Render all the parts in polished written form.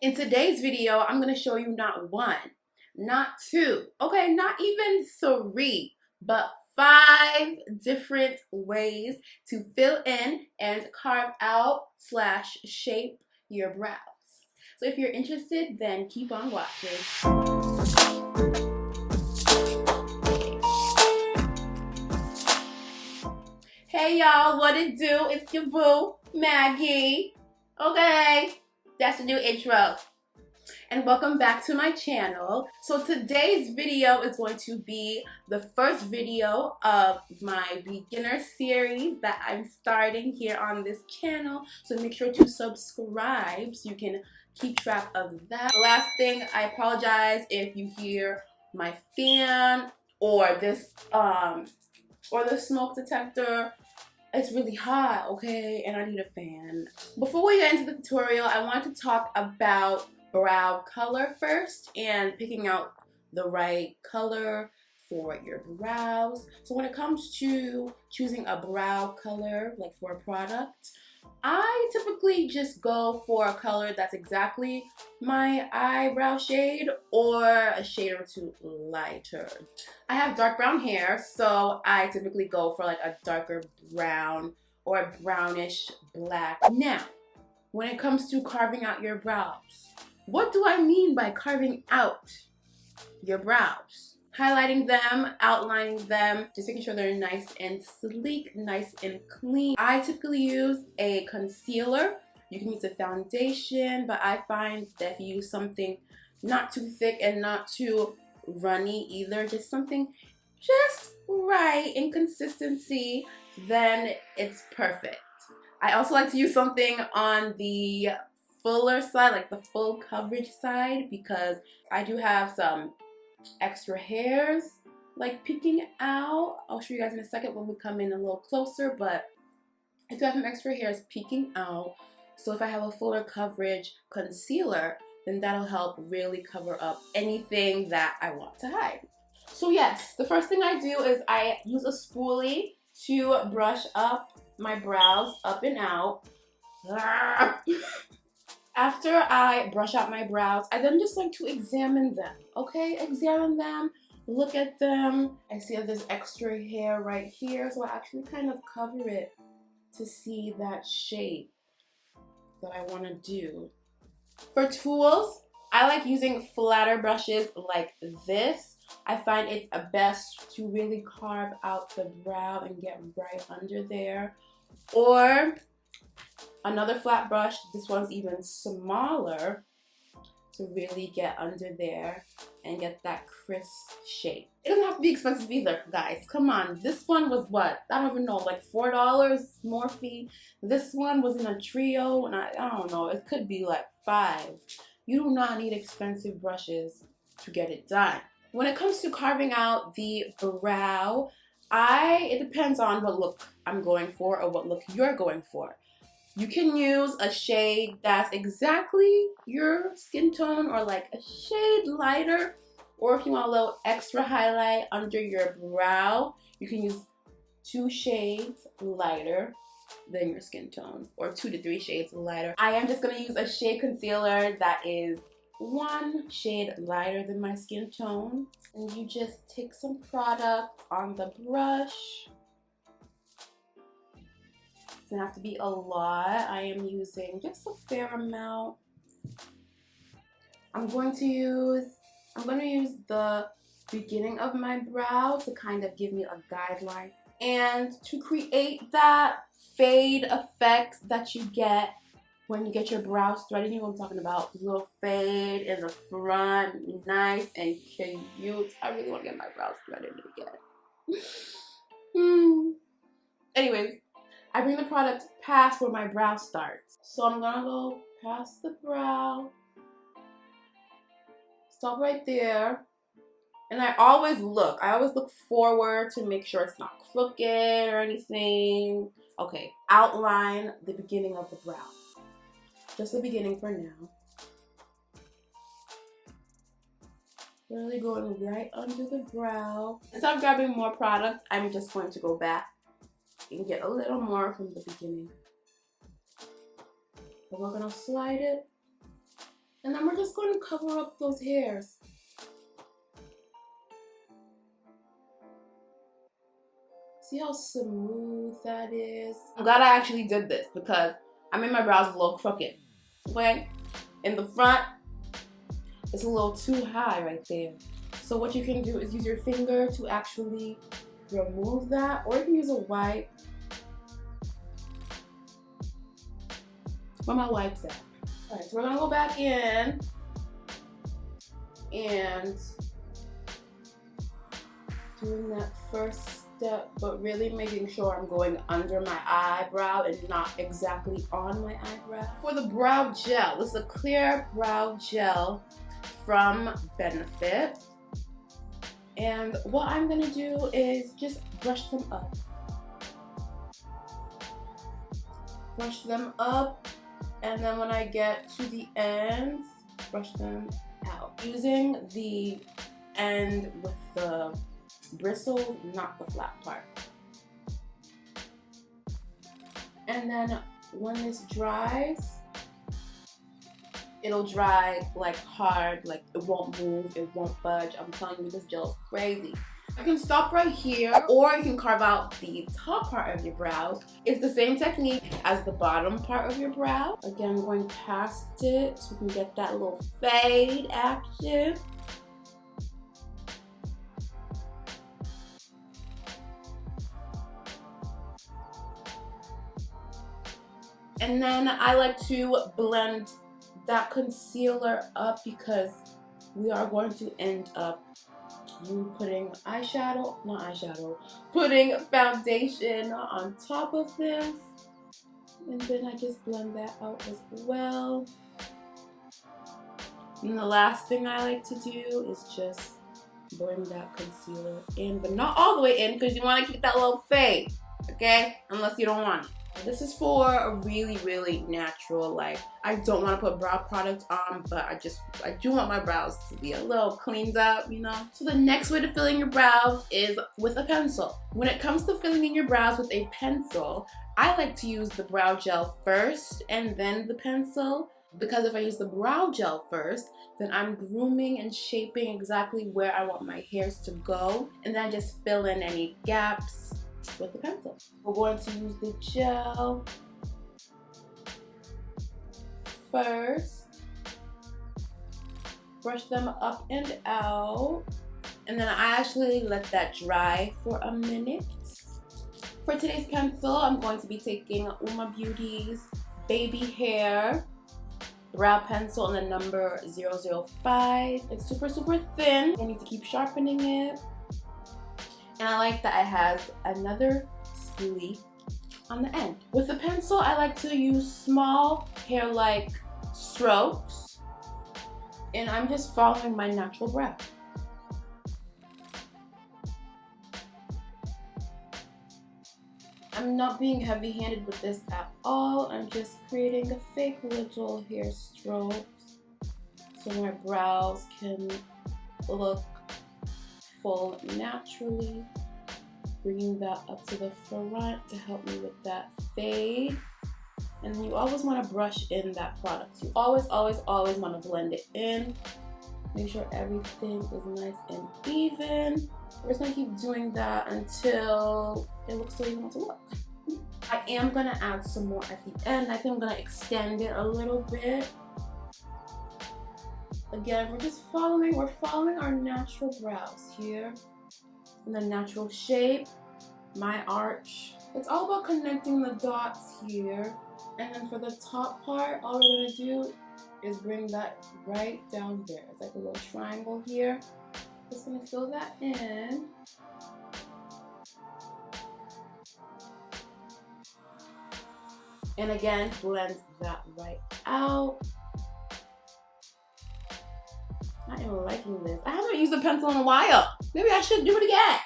In today's video, I'm going to show you not one, not two, okay, not even three, but 5 different ways to fill in and carve out / shape your brows. So if you're interested, then keep on watching. Hey y'all, what it do? It's your boo, Maggie. Okay, that's the new intro. And welcome back to my channel. So today's video is going to be the first video of my beginner series that I'm starting here on this channel. So make sure to subscribe so you can keep track of that. Last thing, I apologize if you hear my fan or this or the smoke detector. It's really hot, okay, and I need a fan. Before we get into the tutorial, I want to talk about brow color first and picking out the right color for your brows. So when it comes to choosing a brow color, like for a product, I typically just go for a color that's exactly my eyebrow shade or a shade or two lighter. I have dark brown hair, so I typically go for like a darker brown or a brownish black. Now, when it comes to carving out your brows, what do I mean by carving out your brows? Highlighting them, outlining them, just making sure they're nice and sleek, nice and clean. I typically use a concealer. You can use a foundation, but I find that if you use something not too thick and not too runny either, just something just right in consistency, then it's perfect. I also like to use something on the fuller side, like the full coverage side, because I do have some extra hairs like peeking out. I'll show you guys in a second when we come in a little closer, but I do have some extra hairs peeking out. So if I have a fuller coverage concealer, then that'll help really cover up anything that I want to hide. So yes, the first thing I do is I use a spoolie to brush up my brows up and out. After I brush out my brows, I then just like to examine them, okay? Examine them, look at them. I see that there's extra hair right here, so I actually kind of cover it to see that shape that I want to do. For tools, I like using flatter brushes like this. I find it's best to really carve out the brow and get right under there. Or another flat brush, this one's even smaller, to really get under there and get that crisp shape. It doesn't have to be expensive either, guys. Come on, this one was what? I don't even know, like $4 Morphe. This one was in a trio, and I don't know, it could be like $5. You do not need expensive brushes to get it done. When it comes to carving out the brow, it depends on what look I'm going for or what look you're going for. You can use a shade that's exactly your skin tone or like a shade lighter, or if you want a little extra highlight under your brow, you can use 2 shades lighter than your skin tone, or 2 to 3 shades lighter. I am just going to use a shade concealer that is 1 shade lighter than my skin tone, and you just take some product on the brush. It doesn't have to be a lot. I am using just a fair amount. I'm going to use the beginning of my brow to kind of give me a guideline, and to create that fade effect that you get when you get your brows threaded. You know what I'm talking about? A little fade in the front, nice and cute. I really want to get my brows threaded again. Anyways, I bring the product past where my brow starts. So I'm gonna go past the brow, stop right there, and I always look forward to make sure it's not crooked or anything. Okay, outline the beginning of the brow. Just the beginning for now. Really going right under the brow. Instead of grabbing more product, I'm just going to go back and get a little more from the beginning. And we're gonna slide it, and And then we're just going to cover up those hairs. See how smooth that is? I'm glad I actually did this because I made my brows a little crooked. Okay? In the front, it's a little too high right there. So what you can do is use your finger to actually remove that, or you can use a wipe. Where my wipes at? Alright, so we're gonna go back in and doing that first step, but really making sure I'm going under my eyebrow and not exactly on my eyebrow. For the brow gel, this is a clear brow gel from Benefit. And what I'm gonna do is just brush them up. Brush them up, and then when I get to the ends, brush them out. Using the end with the bristles, not the flat part. And then when this dries, it'll dry like hard, like it won't move, it won't budge. I'm telling you, this gel is crazy. You can stop right here, or you can carve out the top part of your brows. It's the same technique as the bottom part of your brow. Again, going past it so we can get that little fade action. And then I like to blend that concealer up because we are going to end up putting putting foundation on top of this. And then I just blend that out as well. And the last thing I like to do is just bring that concealer in, but not all the way in because you want to keep that little fade, okay? Unless you don't want it. This is for a really, really natural, like, I don't want to put brow product on, but I do want my brows to be a little cleaned up, you know? So the next way to fill in your brows is with a pencil. When it comes to filling in your brows with a pencil, I like to use the brow gel first and then the pencil, because if I use the brow gel first, then I'm grooming and shaping exactly where I want my hairs to go, and then I just fill in any gaps with the pencil. We're going to use the gel first, brush them up and out, and then I actually let that dry for a minute. For today's pencil, I'm going to be taking Uma Beauty's Baby Hair brow pencil in the number 005. It's super, super thin. I need to keep sharpening it. And I like that it has another spoolie on the end. With the pencil, I like to use small hair-like strokes. And I'm just following my natural brow. I'm not being heavy-handed with this at all. I'm just creating a fake little hair strokes so my brows can look full naturally, bringing that up to the front to help me with that fade. And you always want to brush in that product. You always, always, always want to blend it in. Make sure everything is nice and even. We're just going to keep doing that until it looks the way you want to look. I am going to add some more at the end. I think I'm going to extend it a little bit. Again, we're following our natural brows here. And the natural shape, my arch. It's all about connecting the dots here. And then for the top part, all we're gonna do is bring that right down there. It's like a little triangle here. Just gonna fill that in. And again, blend that right out. I am liking this. I haven't used a pencil in a while. Maybe I should do it again.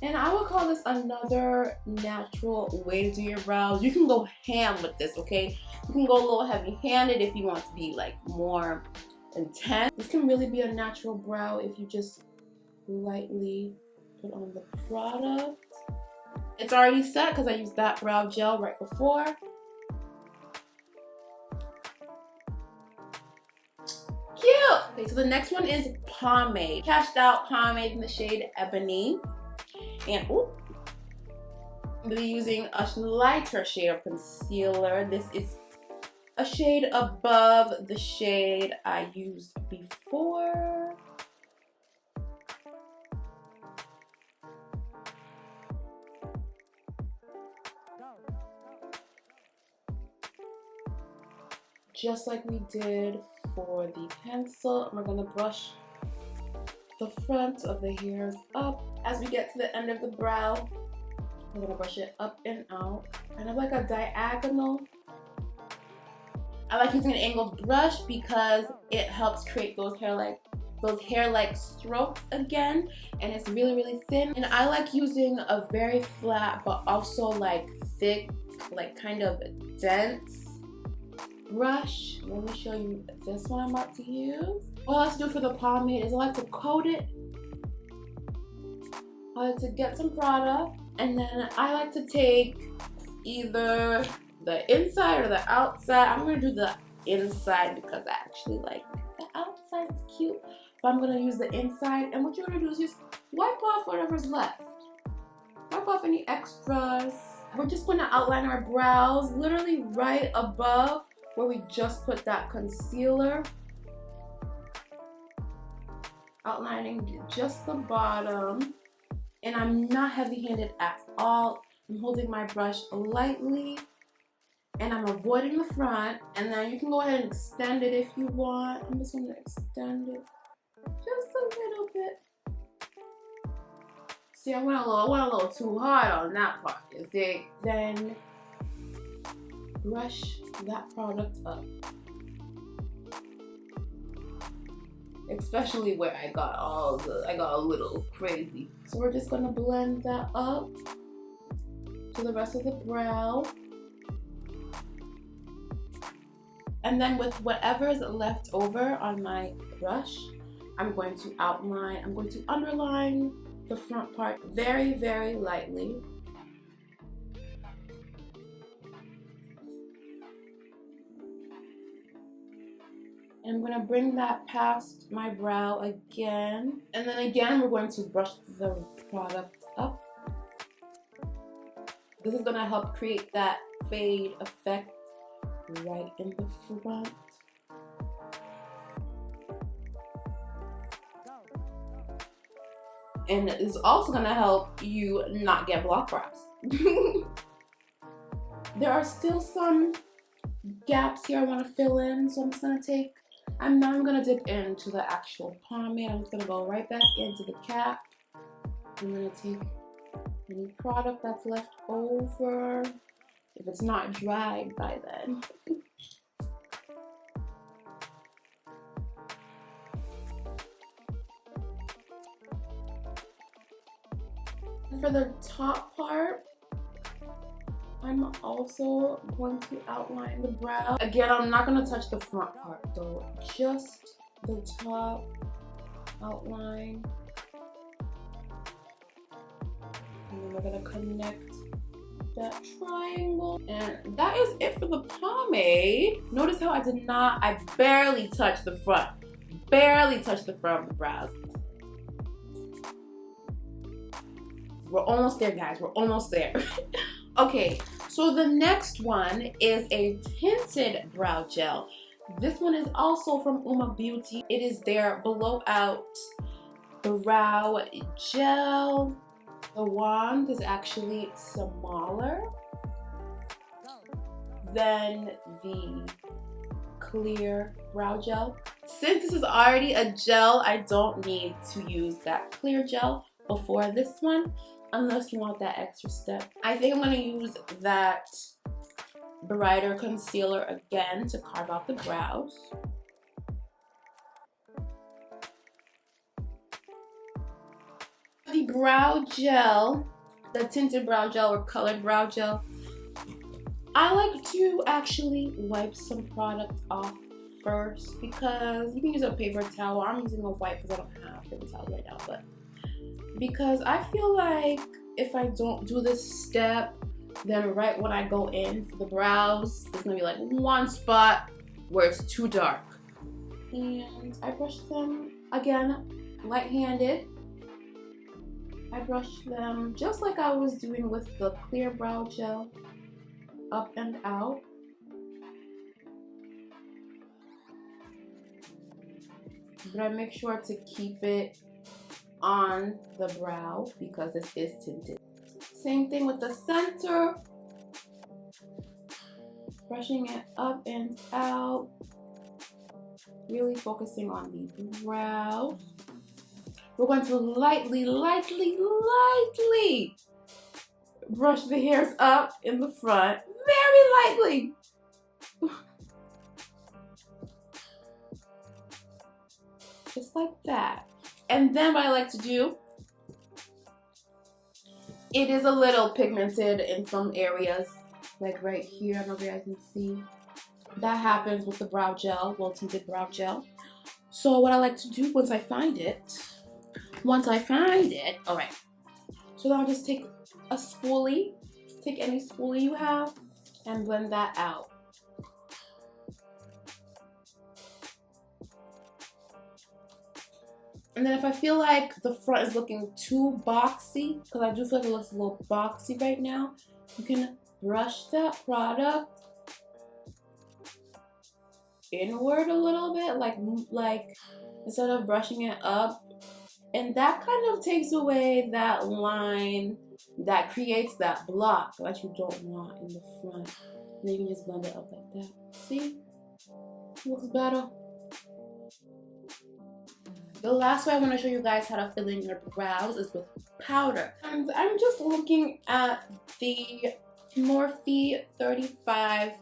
And I would call this another natural way to do your brows. You can go ham with this, okay? You can go a little heavy-handed if you want to be like more intense. This can really be a natural brow if you just lightly put on the product. It's already set because I used that brow gel right before. Okay, so the next one is Pomade. Cashed Out Pomade in the shade Ebony. And ooh, I'm gonna be using a lighter shade of concealer. This is a shade above the shade I used before. Just like we did for the pencil, we're gonna brush the front of the hairs up. As we get to the end of the brow, we're gonna brush it up and out, kind of like a diagonal. I like using an angled brush because it helps create those hair-like strokes again, and it's really thin. And I like using a very flat but also like thick, like kind of dense brush. Let me show you this one I'm about to use. What I like to do for the pomade is I like to coat it. I like to get some product, and then I like to take either the inside or the outside. I'm gonna do the inside because I actually like the outside. It's cute, but I'm gonna use the inside. And what you're gonna do is just wipe off whatever's left. Wipe off any extras. We're just gonna outline our brows literally right above where we just put that concealer. Outlining just the bottom. And I'm not heavy-handed at all. I'm holding my brush lightly and I'm avoiding the front. And then you can go ahead and extend it if you want. I'm just gonna extend it just a little bit. See, I went a little too hard on that part, you see? Then brush that product up. Especially where I got a little crazy. So we're just gonna blend that up to the rest of the brow. And then with whatever is left over on my brush, I'm going to outline, I'm going to underline the front part very lightly. And I'm going to bring that past my brow again. And then again, we're going to brush the product up. This is going to help create that fade effect right in the front. And it's also going to help you not get block brows. There are still some gaps here I want to fill in, so I'm just going to take, I'm going to dip into the actual pomade. I'm just going to go right back into the cap. I'm going to take any product that's left over, if it's not dried by then. And for the top part, I'm also going to outline the brow. Again, I'm not going to touch the front part though, just the top outline. And then we're going to connect that triangle. And that is it for the pomade. Notice how I barely touched the front. Barely touched the front of the brows. We're almost there, guys. We're almost there. Okay, so the next one is a tinted brow gel. This one is also from Uma Beauty. It is their blowout brow gel. The wand is actually smaller than the clear brow gel. Since this is already a gel, I don't need to use that clear gel before this one, unless you want that extra step. I think I'm going to use that brighter concealer again to carve out the brows. The brow gel, the tinted brow gel or colored brow gel, I like to actually wipe some product off first, because you can use a paper towel. I'm using a wipe because I don't have paper towels right now, but because I feel like if I don't do this step, then right when I go in for the brows, there's gonna be like one spot where it's too dark. And I brush them again, light-handed. I brush them just like I was doing with the clear brow gel, up and out. But I make sure to keep it on the brow because this is tinted. Same thing with the center. Brushing it up and out. Really focusing on the brows. We're going to lightly brush the hairs up in the front. Very lightly. Just like that. And then what I like to do, it is a little pigmented in some areas, like right here. I don't know if you guys can see. That happens with the brow gel, well tinted brow gel. So what I like to do once I find it, all right. So then I'll just take a spoolie, take any spoolie you have, and blend that out. And then if I feel like the front is looking too boxy, because I do feel like it looks a little boxy right now, you can brush that product inward a little bit, like instead of brushing it up. And that kind of takes away that line that creates that block that you don't want in the front. And then you can just blend it up like that. See? Looks better. The last way I want to show you guys how to fill in your brows is with powder. And I'm just looking at the Morphe 35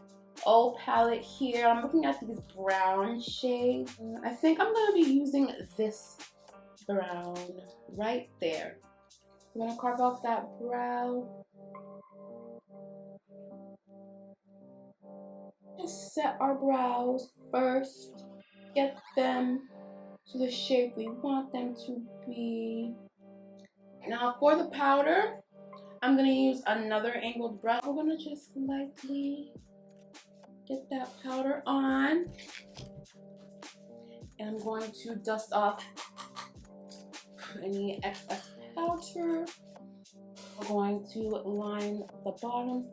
O palette here. I'm looking at these brown shades. I think I'm going to be using this brown right there. I'm going to carve off that brow. Just set our brows first. Get them to the shape we want them to be. Now for the powder, I'm going to use another angled brush. We're going to just lightly get that powder on. And I'm going to dust off any excess powder. We're going to line the bottom.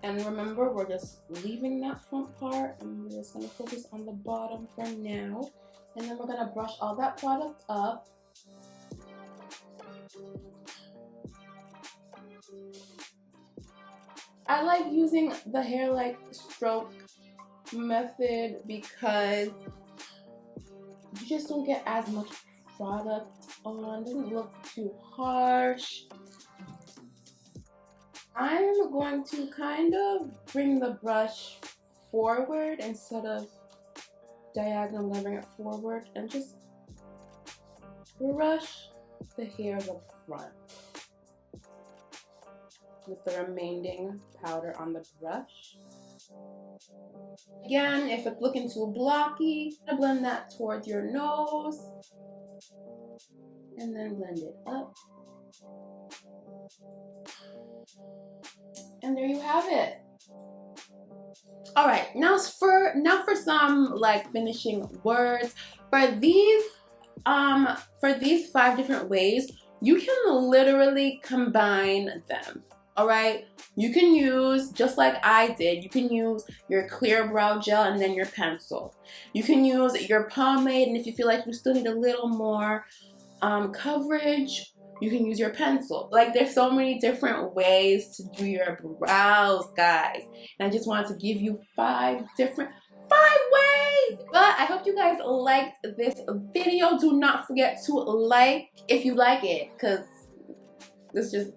And remember, we're just leaving that front part and we're just going to focus on the bottom for now. And then we're going to brush all that product up. I like using the hair like stroke method because you just don't get as much product on. It doesn't look too harsh. I'm going to kind of bring the brush forward instead of diagonal. I'm going to bring it forward and just brush the hairs up front with the remaining powder on the brush. Again, if it's looking too blocky, blend that towards your nose and then blend it up. And there you have it. All right, now for some like finishing words. For these 5 different ways, you can literally combine them. All right, you can use, just like I did, you can use your clear brow gel and then your pencil. You can use your pomade, and if you feel like you still need a little more coverage, you can use your pencil. Like, there's so many different ways to do your brows, guys. And I just wanted to give you 5 ways. But I hope you guys liked this video. Do not forget to like if you like it, because it's just,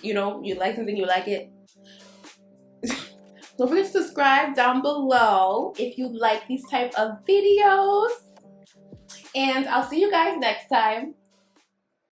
you know, you like something, you like it. Don't forget to subscribe down below if you like these type of videos. And I'll see you guys next time.